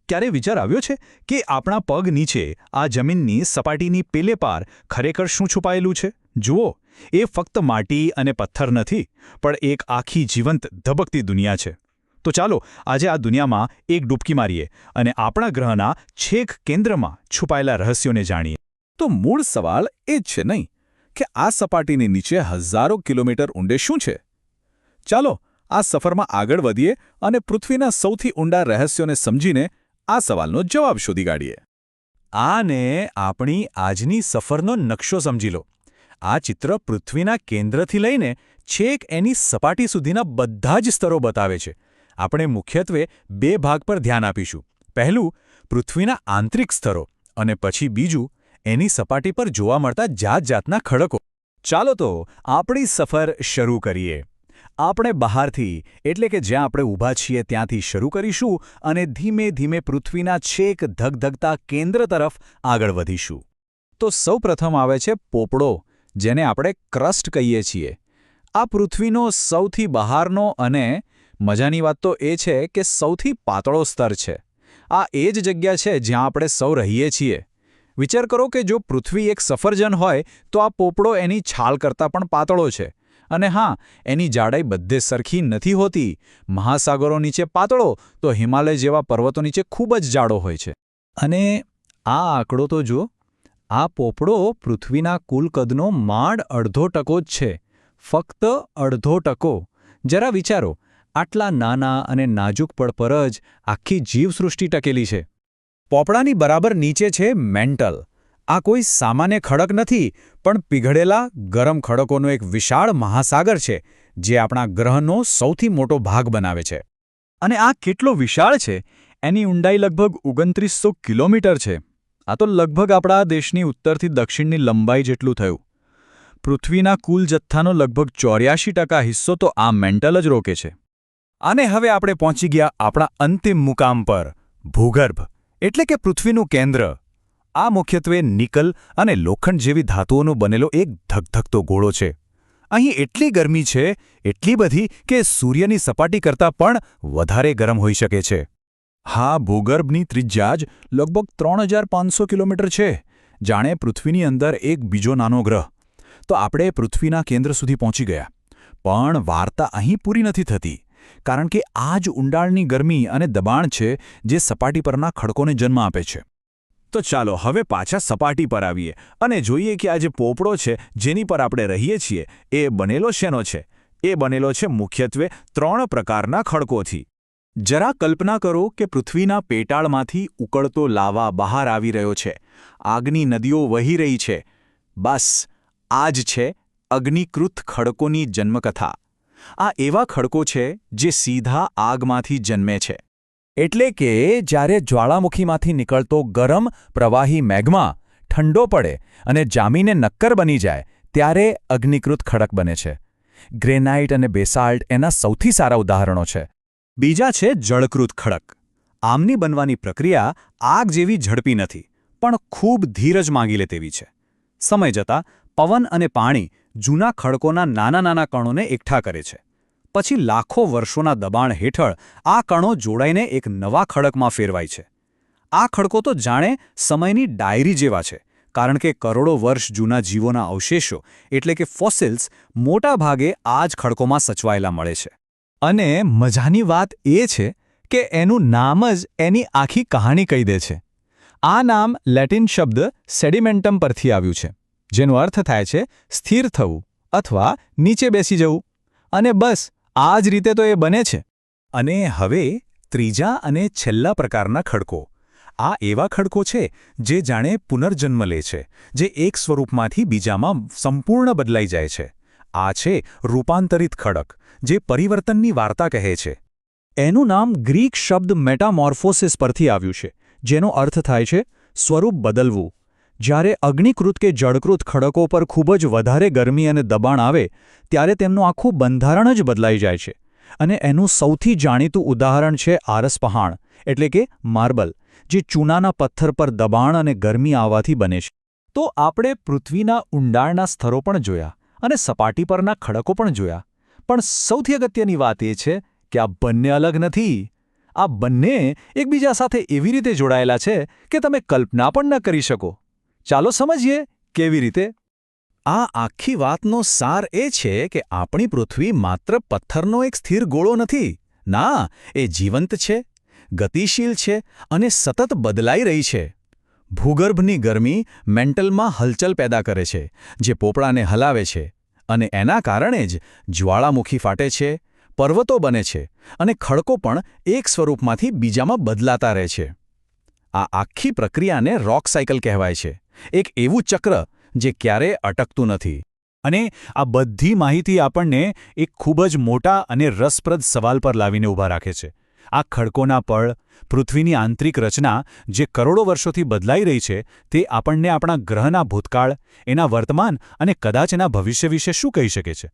ક્યારે વિચાર આવ્યો છે કે આપણા પગ નીચે આ જમીનની સપાટીની પેલે પાર ખરેખર શું છુપાયેલું છે? જુઓ, એ ફક્ત માટી અને પથ્થર નથી, પણ એક આખી જીવંત ધબકતી દુનિયા છે. તો ચાલો આજે આ દુનિયામાં એક ડૂબકી મારીએ અને આપણા ગ્રહના છેક કેન્દ્રમાં છુપાયેલા રહસ્યોને જાણીએ. તો મૂળ સવાલ એ જ છે નહીં કે આ સપાટીની નીચે હજારો કિલોમીટર ઊંડે શું છે? ચાલો આ સફરમાં આગળ વધીએ અને પૃથ્વીના સૌથી ઊંડા રહસ્યોને સમજીને આ સવાલનો જવાબ શોધી કાઢીએ. આને આપણી આજની સફરનો નકશો સમજી લો. આ ચિત્ર પૃથ્વીના કેન્દ્રથી લઈને છેક એની સપાટી સુધીના બધા જ સ્તરો બતાવે છે. આપણે મુખ્યત્વે બે ભાગ પર ધ્યાન આપીશું. પહેલું, પૃથ્વીના આંતરિક સ્તરો, અને પછી બીજું, એની સપાટી પર જોવા મળતા જાતજાતના ખડકો. ચાલો તો આપણી સફર શરૂ કરીએ. આપણે બહારથી, એટલે કે જ્યાં આપણે ઊભા છીએ ત્યાંથી શરૂ કરીશું અને ધીમે ધીમે પૃથ્વીના છેક ધગધગતા કેન્દ્ર તરફ આગળ વધીશું. તો સૌપ્રથમ આવે છે પોપડો, જેને આપણે ક્રસ્ટ કહીએ છીએ. આ પૃથ્વીનો સૌથી બહારનો અને મજાની વાત તો એ છે કે સૌથી પાતળો સ્તર છે. આ એ જ જગ્યા છે જ્યાં આપણે સૌ રહીએ છીએ. વિચાર કરો કે જો પૃથ્વી એક સફરજન હોય તો આ પોપડો એની છાલ કરતાં પણ પાતળો છે. અને હા, એની જાડાઈ બધે સરખી નથી હોતી. મહાસાગરો નીચે પાતળો તો હિમાલય જેવા પર્વતો નીચે ખૂબ જ જાડો હોય છે. અને આ આંકડો તો જુઓ, આ પોપડો પૃથ્વીના કુલ કદનો માંડ 0.5% જ છે. ફક્ત 0.5%. જરા વિચારો, આટલા નાના અને નાજુક પડ પર જ આખી જીવસૃષ્ટિ ટકેલી છે. પોપડાની બરાબર નીચે છે મેન્ટલ. આ કોઈ સામાન્ય ખડક નથી, પણ પીઘળેલા ગરમ ખડકોનો એક વિશાળ મહાસાગર છે, જે આપણા ગ્રહનો સૌથી મોટો ભાગ બનાવે છે. અને આ કેટલો વિશાળ છે! એની ઊંડાઈ લગભગ 2900 કિલોમીટર છે. આ તો લગભગ આપણા દેશની ઉત્તરથી દક્ષિણની લંબાઈ જેટલું થયું. પૃથ્વીના કુલ જથ્થાનો લગભગ 84% હિસ્સો તો આ મેન્ટલ જ રોકે છે. અને હવે આપણે પહોંચી ગયા આપણા અંતિમ મુકામ પર, ભૂગર્ભ, એટલે કે પૃથ્વીનું કેન્દ્ર. આ મુખ્યત્વે નિકલ અને લોખંડ જેવી ધાતુઓનો બનેલો એક ધગધગતો ગોળો છે. અહીં એટલી ગરમી છે, એટલી બધી કે સૂર્યની સપાટી કરતાં પણ વધારે ગરમ હોઈ શકે છે. હા, ભૂગર્ભની ત્રિજ્યા જ લગભગ 3500 કિલોમીટર છે, જાણે પૃથ્વીની અંદર એક બીજો નાનો ગ્રહ. તો આપણે પૃથ્વીના કેન્દ્ર સુધી પહોંચી ગયા. પણ વાર્તા અહીં પૂરી નથી થતી, કારણ કે આ જ ઊંડાણની ગરમી અને દબાણ છે જે સપાટી પરના ખડકોને જન્મ આપે છે. તો ચાલો હવે પાછા સપાટી પર આવીએ અને જોઈએ કે આ જે પોપડો છે જેની પર આપણે રહીએ છીએ એ બનેલો શેનો છે? એ બનેલો છે મુખ્યત્વે 3 પ્રકારના ખડકોથી. જરા કલ્પના કરો કે પૃથ્વીના પેટાળમાંથી ઉકળતો લાવા બહાર આવી રહ્યો છે. આગની નદીઓ વહી રહી છે. બસ આ જ છે અગ્નિકૃત ખડકોની જન્મકથા. આ એવા ખડકો છે જે સીધા આગમાંથી જન્મે છે. એટલે કે જ્યારે જ્વાળામુખીમાંથી નીકળતો ગરમ પ્રવાહી મેગ્મા ઠંડો પડે અને જામીને નક્કર બની જાય ત્યારે અગ્નિકૃત ખડક બને છે. ગ્રેનાઇટ અને બેસાલ્ટ એના સૌથી સારા ઉદાહરણો છે. બીજા છે જળકૃત ખડક. આમની બનવાની પ્રક્રિયા આગ જેવી ઝડપી નથી, પણ ખૂબ ધીરજ માંગી લે તેવી છે. સમય જતાં પવન અને પાણી જૂના ખડકોના નાના નાના કણોને એકઠા કરે છે. પછી લાખો વર્ષોના દબાણ હેઠળ આ કણો જોડાઈને એક નવા ખડકમાં ફેરવાય છે. આ ખડકો તો જાણે સમયની ડાયરી જેવા છે, કારણ કે કરોડો વર્ષ જૂના જીવોના અવશેષો એટલે કે ફોસિલ્સ મોટા ભાગે આ જ ખડકોમાં સચવાયેલા મળે છે. અને મજાની વાત એ છે કે એનું નામ જ એની આખી કહાણી કહી દે છે. આ નામ લેટિન શબ્દ સેડિમેન્ટમ પરથી આવ્યું છે, જેનો અર્થ થાય છે સ્થિર થવું અથવા નીચે બેસી જવું. અને બસ આ જ રીતે તો એ બને છે. અને હવે ત્રીજા અને છેલ્લા પ્રકારના ખડકો. આ એવા ખડકો છે જે જાણે પુનર્જન્મ લે છે, જે એક સ્વરૂપમાંથી બીજામાં સંપૂર્ણ બદલાઈ જાય છે. આ છે રૂપાંતરિત ખડક, જે પરિવર્તનની વાર્તા કહે છે. એનું નામ ગ્રીક શબ્દ મેટામોર્ફોસિસ પરથી આવ્યું છે, જેનો અર્થ થાય છે સ્વરૂપ બદલવું. જ્યારે અગ્નિકૃત કે જળકૃત ખડકો પર ખૂબ જ વધારે ગરમી અને દબાણ આવે ત્યારે તેમનું આખું બંધારણ જ બદલાઈ જાય છે. અને એનું સૌથી જાણીતું ઉદાહરણ છે આરસપહાણ, એટલે કે માર્બલ, જે ચૂનાના પથ્થર પર દબાણ અને ગરમી આવવાથી બને છે. તો આપણે પૃથ્વીના ઊંડાણના સ્તરો પણ જોયા અને સપાટી પરના ખડકો પણ જોયા. પણ સૌથી અગત્યની વાત એ છે કે આ બંને અલગ નથી. આ બંને એકબીજા સાથે એવી રીતે જોડાયેલા છે કે તમે કલ્પના પણ ન કરી શકો. ચાલો સમજીએ કેવી રીતે. આ આખી વાતનો સાર એ છે કે આપણી પૃથ્વી માત્ર પથ્થરનો એક સ્થિર ગોળો નથી. ના, એ જીવંત છે, ગતિશીલ છે અને સતત બદલાઈ રહી છે. ભૂગર્ભની ગરમી મેન્ટલમાં હલચલ પેદા કરે છે, જે પોપડાને હલાવે છે, અને એના કારણે જ જ્વાળામુખી ફાટે છે, પર્વતો બને છે અને ખડકો પણ એક સ્વરૂપમાંથી બીજામાં બદલાતા રહે છે. આ આખી પ્રક્રિયાને રોક સાયકલ કહેવાય છે, એક એવું ચક્ર જે ક્યારેય અટકતું નથી. અને આ બધી માહિતી આપણને એક ખૂબ જ મોટા અને રસપ્રદ સવાલ પર લાવીને ઊભા રાખે છે. આ ખડકોના પળ, પૃથ્વીની આંતરિક રચના જે કરોડો વર્ષોથી બદલાઈ રહી છે, તે આપણને આપણા ગ્રહના ભૂતકાળ, એના વર્તમાન અને કદાચ એના ભવિષ્ય વિશે શું કહી શકે છે?